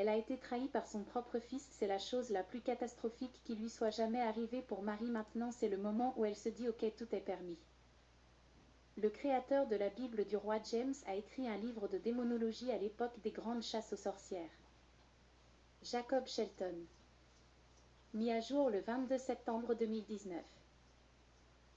Elle a été trahie par son propre fils, c'est la chose la plus catastrophique qui lui soit jamais arrivée pour Marie. Maintenant c'est le moment où elle se dit ok, tout est permis. Le créateur de la Bible du roi James a écrit un livre de démonologie à l'époque des grandes chasses aux sorcières. Jacob Shelton. Mis à jour le 22 septembre 2019.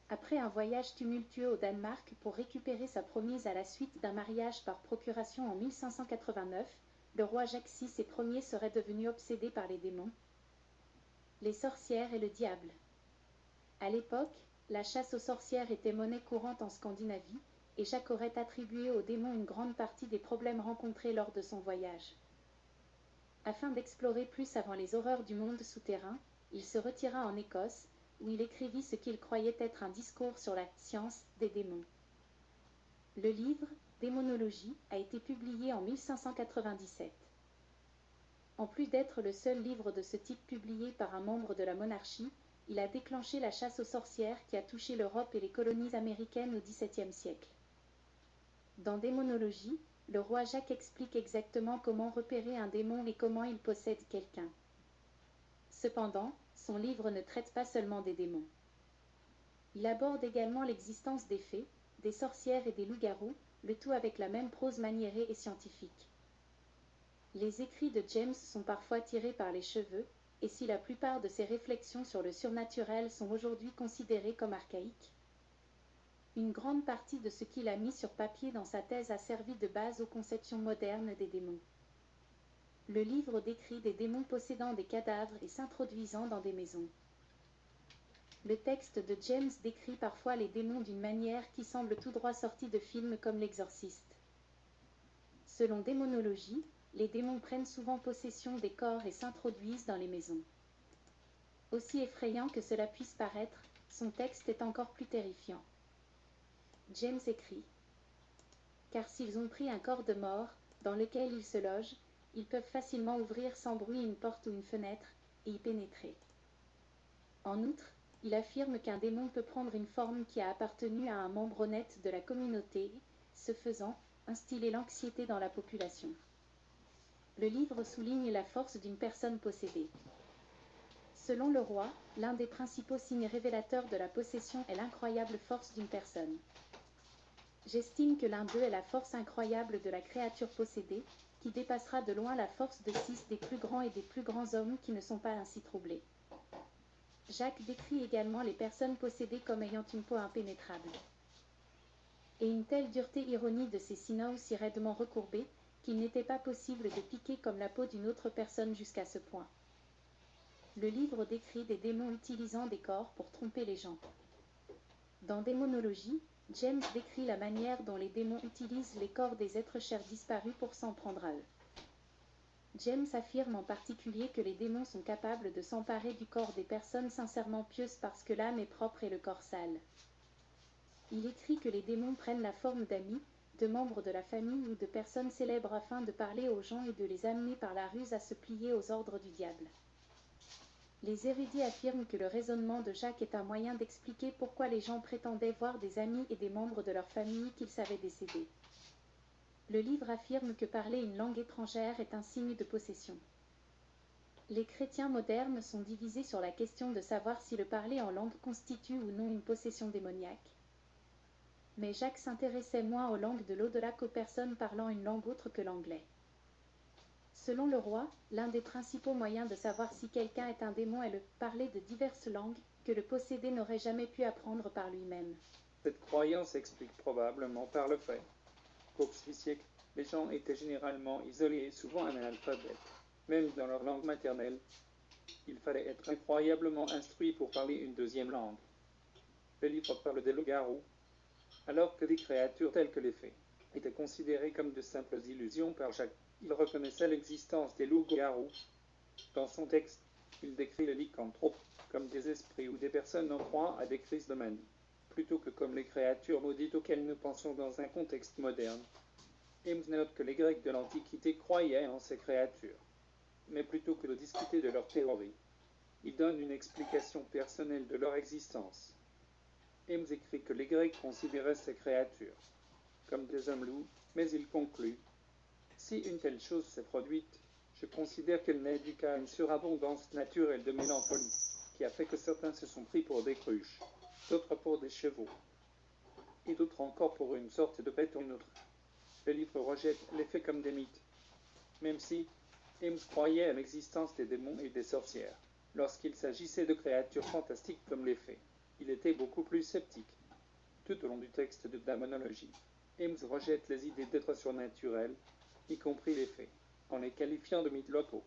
Après un voyage tumultueux au Danemark pour récupérer sa promise à la suite d'un mariage par procuration en 1589, le roi Jacques VI et Ier serait devenu obsédé par les démons, les sorcières et le diable. À l'époque, la chasse aux sorcières était monnaie courante en Scandinavie, et Jacques aurait attribué aux démons une grande partie des problèmes rencontrés lors de son voyage. Afin d'explorer plus avant les horreurs du monde souterrain, il se retira en Écosse, où il écrivit ce qu'il croyait être un discours sur la science des démons. Le livre « Démonologie » a été publié en 1597. En plus d'être le seul livre de ce type publié par un membre de la monarchie, il a déclenché la chasse aux sorcières qui a touché l'Europe et les colonies américaines au XVIIe siècle. Dans Démonologie, le roi Jacques explique exactement comment repérer un démon et comment il possède quelqu'un. Cependant, son livre ne traite pas seulement des démons. Il aborde également l'existence des fées, des sorcières et des loups-garous, le tout avec la même prose maniérée et scientifique. Les écrits de James sont parfois tirés par les cheveux, et si la plupart de ses réflexions sur le surnaturel sont aujourd'hui considérées comme archaïques, une grande partie de ce qu'il a mis sur papier dans sa thèse a servi de base aux conceptions modernes des démons. Le livre décrit des démons possédant des cadavres et s'introduisant dans des maisons. Le texte de James décrit parfois les démons d'une manière qui semble tout droit sortie de films comme L'Exorciste. Selon Démonologie, les démons prennent souvent possession des corps et s'introduisent dans les maisons. Aussi effrayant que cela puisse paraître, son texte est encore plus terrifiant. James écrit « Car s'ils ont pris un corps de mort, dans lequel ils se logent, ils peuvent facilement ouvrir sans bruit une porte ou une fenêtre, et y pénétrer. » En outre, il affirme qu'un démon peut prendre une forme qui a appartenu à un membre honnête de la communauté, ce faisant, instiller l'anxiété dans la population. Le livre souligne la force d'une personne possédée. Selon le roi, l'un des principaux signes révélateurs de la possession est l'incroyable force d'une personne. J'estime que l'un d'eux est la force incroyable de la créature possédée, qui dépassera de loin la force de 6 des plus grands et des plus grands hommes qui ne sont pas ainsi troublés. Jacques décrit également les personnes possédées comme ayant une peau impénétrable. Et une telle dureté ironie de ces sinons si raidement recourbés, qu'il n'était pas possible de piquer comme la peau d'une autre personne jusqu'à ce point. Le livre décrit des démons utilisant des corps pour tromper les gens. Dans Démonologie, James décrit la manière dont les démons utilisent les corps des êtres chers disparus pour s'en prendre à eux. James affirme en particulier que les démons sont capables de s'emparer du corps des personnes sincèrement pieuses parce que l'âme est propre et le corps sale. Il écrit que les démons prennent la forme d'amis, de membres de la famille ou de personnes célèbres afin de parler aux gens et de les amener par la ruse à se plier aux ordres du diable. Les érudits affirment que le raisonnement de Jacques est un moyen d'expliquer pourquoi les gens prétendaient voir des amis et des membres de leur famille qu'ils savaient décédés. Le livre affirme que parler une langue étrangère est un signe de possession. Les chrétiens modernes sont divisés sur la question de savoir si le parler en langue constitue ou non une possession démoniaque. Mais Jacques s'intéressait moins aux langues de l'au-delà qu'aux personnes parlant une langue autre que l'anglais. Selon le roi, l'un des principaux moyens de savoir si quelqu'un est un démon est le parler de diverses langues que le possédé n'aurait jamais pu apprendre par lui-même. Cette croyance s'explique probablement par le fait qu'au XVIIe siècle, les gens étaient généralement isolés et souvent analphabètes. Même dans leur langue maternelle, il fallait être incroyablement instruit pour parler une deuxième langue. Le livre parle des loups-garous, alors que des créatures telles que les fées étaient considérées comme de simples illusions par Jacques. Il reconnaissait l'existence des loups-garous. Dans son texte, il décrit les lycanthropes comme des esprits ou des personnes en proie à des crises de manie, plutôt que comme les créatures maudites auxquelles nous pensons dans un contexte moderne. James note que les Grecs de l'Antiquité croyaient en ces créatures, mais plutôt que de discuter de leur théorie, il donne une explication personnelle de leur existence. James écrit que les Grecs considéraient ces créatures comme des hommes loups, mais il conclut « Si une telle chose s'est produite, Je considère qu'elle n'est due qu'à une surabondance naturelle de mélancolie, qui a fait que certains se sont pris pour des cruches, d'autres pour des chevaux, et d'autres encore pour une sorte de bête ou une autre. Le livre rejette les faits comme des mythes, même si Ames croyait à l'existence des démons et des sorcières. Lorsqu'il s'agissait de créatures fantastiques comme les fées, il était beaucoup plus sceptique. Tout au long du texte de démonologie, Ames rejette les idées d'êtres surnaturels, y compris les fées, en les qualifiant de mythes locaux.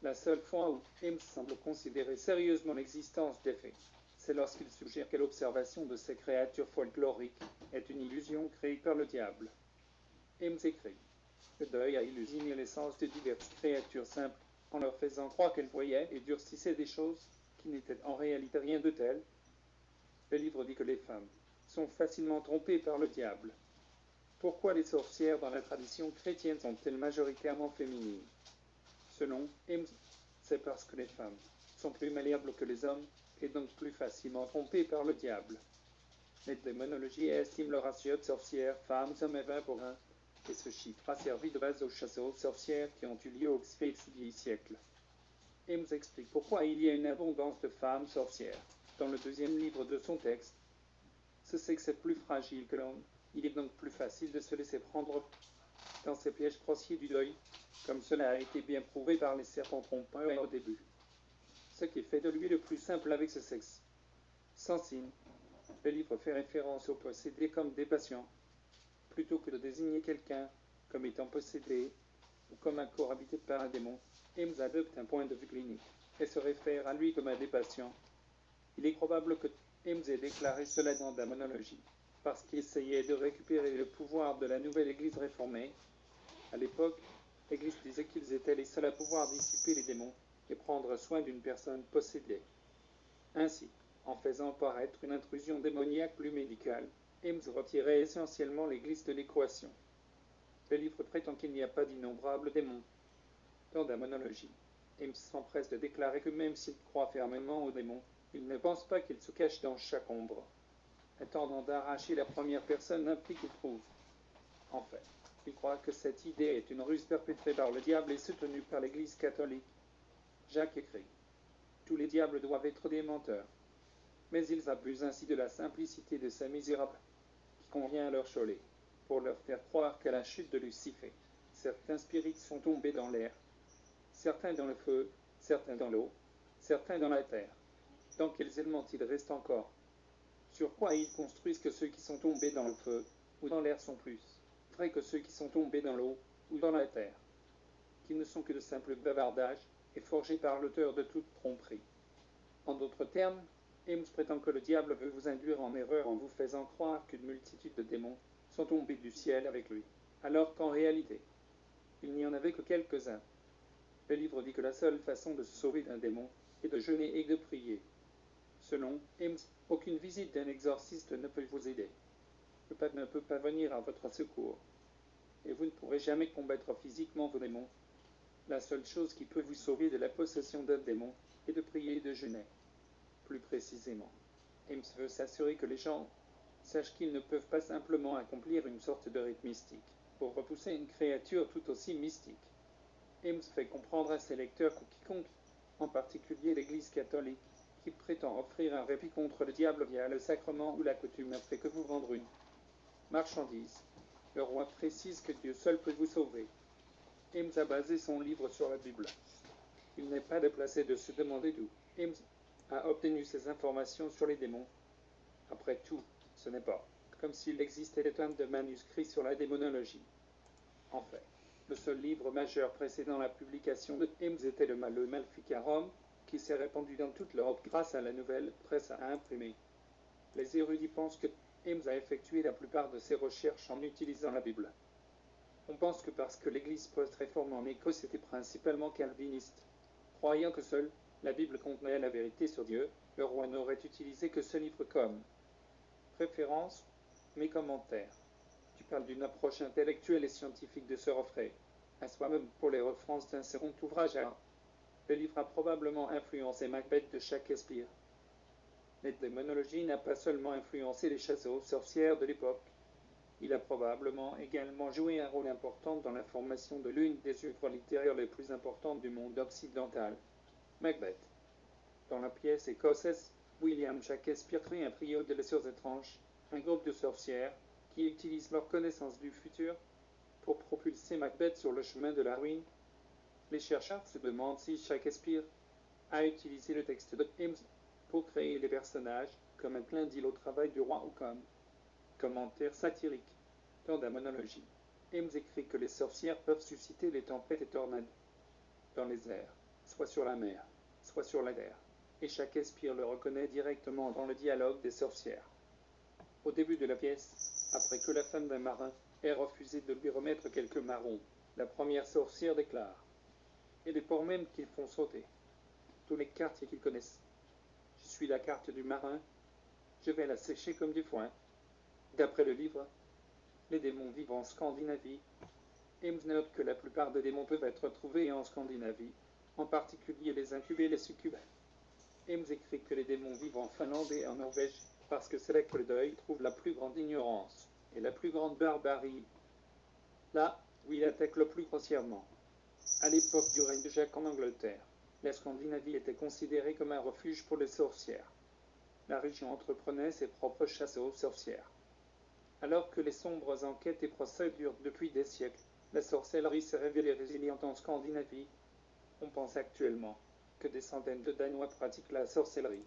La seule fois où Ames semble considérer sérieusement l'existence des fées, c'est lorsqu'il suggère que l'observation de ces créatures folkloriques est une illusion créée par le diable. Ames écrit: le deuil a illusiné les sens de diverses créatures simples en leur faisant croire qu'elles voyaient et durcissaient des choses qui n'étaient en réalité rien de tel. Le livre dit que les femmes sont facilement trompées par le diable. Pourquoi les sorcières dans la tradition chrétienne sont-elles majoritairement féminines? Selon Ames, c'est parce que les femmes sont plus malléables que les hommes et donc plus facilement trompées par le diable. Les démonologies estiment le ratio de sorcières, femmes, hommes est 20 pour 1, et ce chiffre a servi de base aux chasses aux sorcières qui ont eu lieu au XVIIe siècle. Ames explique pourquoi il y a une abondance de femmes sorcières. Dans le deuxième livre de son texte, ce sexe est plus fragile que l'homme. Il est donc plus facile de se laisser prendre dans ces pièges grossiers du deuil, comme cela a été bien prouvé par les serpents trompeurs au début. Ce qui fait de lui le plus simple avec ce sexe. Sans signe, le livre fait référence aux possédés comme des patients, plutôt que de désigner quelqu'un comme étant possédé ou comme un corps habité par un démon. Ames adopte un point de vue clinique et se réfère à lui comme à des patients. Il est probable que Ames ait déclaré cela dans Démonologie, parce qu'il essayait de récupérer le pouvoir de la nouvelle Église réformée. À l'époque, l'Église disait qu'ils étaient les seuls à pouvoir dissiper les démons et prendre soin d'une personne possédée. Ainsi, en faisant paraître une intrusion démoniaque plus médicale, Ames retirait essentiellement l'Église de l'équation. Le livre prétend qu'il n'y a pas d'innombrables démons. Dans Démonologie, Ames s'empresse de déclarer que même s'il croit fermement aux démons, il ne pense pas qu'ils se cachent dans chaque ombre, attendant d'arracher la première personne impie qu'il trouve. En fait, il croit que cette idée est une ruse perpétrée par le diable et soutenue par l'Église catholique. Jacques écrit: tous les diables doivent être des menteurs, mais ils abusent ainsi de la simplicité de ces misérables qui convient à leur choler, pour leur faire croire qu'à la chute de Lucifer, certains spirites sont tombés dans l'air, certains dans le feu, certains dans l'eau, certains dans la terre. Dans quels éléments il reste encore? Sur quoi ils construisent que ceux qui sont tombés dans le feu ou dans l'air sont plus vrais que ceux qui sont tombés dans l'eau ou dans la terre, qui ne sont que de simples bavardages et forgés par l'auteur de toute tromperie. En d'autres termes, Ames prétend que le diable veut vous induire en erreur en vous faisant croire qu'une multitude de démons sont tombés du ciel avec lui, alors qu'en réalité, il n'y en avait que quelques-uns. Le livre dit que la seule façon de se sauver d'un démon est de jeûner et de prier. Selon Ames, aucune visite d'un exorciste ne peut vous aider. Le pape ne peut pas venir à votre secours, et vous ne pourrez jamais combattre physiquement vos démons. La seule chose qui peut vous sauver de la possession d'un démon est de prier et de jeûner. Plus précisément, Ames veut s'assurer que les gens sachent qu'ils ne peuvent pas simplement accomplir une sorte de rite mystique pour repousser une créature tout aussi mystique. Ames fait comprendre à ses lecteurs que quiconque, en particulier l'Église catholique, qui prétend offrir un répit contre le diable via le sacrement ou la coutume n'a fait que vous vendre une marchandise. Le roi précise que Dieu seul peut vous sauver. Ames a basé son livre sur la Bible. Il n'est pas déplacé de se demander d'où Ames a obtenu ses informations sur les démons. Après tout, ce n'est pas comme s'il existait plein de manuscrits sur la démonologie. En fait, le seul livre majeur précédant la publication de Ames était le Maleficarum, qui s'est répandu dans toute l'Europe grâce à la nouvelle presse à imprimer. Les érudits pensent que Ames a effectué la plupart de ses recherches en utilisant la Bible. On pense que parce que l'Église post-réforme en Écosse était principalement calviniste, croyant que seule la Bible contenait la vérité sur Dieu, le roi n'aurait utilisé que ce livre comme préférence, mes commentaires. Tu parles d'une approche intellectuelle et scientifique de ce refrain, à soi-même pour les références d'un second ouvrage. Le livre a probablement influencé Macbeth de Shakespeare. La démonologie n'a pas seulement influencé les chasses aux sorcières de l'époque, Il a probablement également joué un rôle important dans la formation de l'une des œuvres littéraires les plus importantes du monde occidental, Macbeth. Dans la pièce écossaise, William Shakespeare crée un trio de sœurs étranges, un groupe de sorcières qui utilisent leur connaissance du futur pour propulser Macbeth sur le chemin de la ruine. Les chercheurs se demandent si Shakespeare a utilisé le texte de James pour créer les personnages comme un clin d'œil au travail du roi Occam. Commentaire satirique. Dans la monologie, James écrit que les sorcières peuvent susciter les tempêtes et tornades dans les airs, soit sur la mer, soit sur la terre, et Shakespeare le reconnaît directement dans le dialogue des sorcières. Au début de la pièce, après que la femme d'un marin ait refusé de lui remettre quelques marrons, la première sorcière déclare « Et des ports même qu'ils font sauter, tous les quartiers qu'ils connaissent. Je suis la carte du marin, je vais la sécher comme du foin. » D'après le livre « Les démons vivent en Scandinavie », James note que la plupart des démons peuvent être trouvés en Scandinavie, en particulier les incubes et les succubes. James écrit que les démons vivent en Finlande et en Norvège parce que c'est là que le deuil trouve la plus grande ignorance et la plus grande barbarie, là où il attaque le plus grossièrement. À l'époque du règne de Jacques en Angleterre, la Scandinavie était considérée comme un refuge pour les sorcières. La région entreprenait ses propres chasses aux sorcières. Alors que les sombres enquêtes et procès durent depuis des siècles, la sorcellerie s'est révélée résiliente en Scandinavie. On pense actuellement que des centaines de Danois pratiquent la sorcellerie.